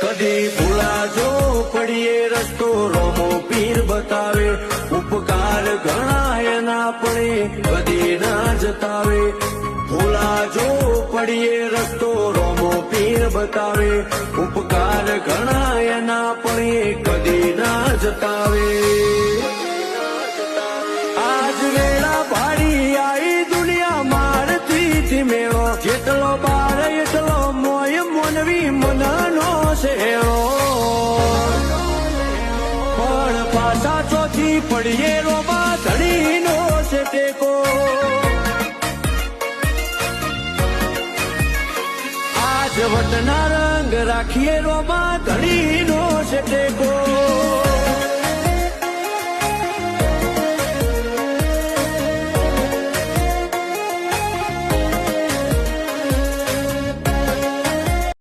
કદી ભૂલા જો પડીએ રસ્તો રોમો પીર બતાવે ઉપકાર ઘણા એના પડે કદી ના જતાવે ભૂલા જો પડીએ રસ્તો રોમો પીર બતાવે ઉપકાર ઘણા એના પડે કદી ના જતાવે આજ વેળા ભાડી આવી દુનિયા મારથી મેળો જેટલો બાર એટલો મોય મોનવી મનનો શેરો પણ પાછા ચોથી પડીએ રોબા ધણીનો છે ટેકો આજ વટના રંગ રાખીએ રોબા ધણીનો છે ટેકો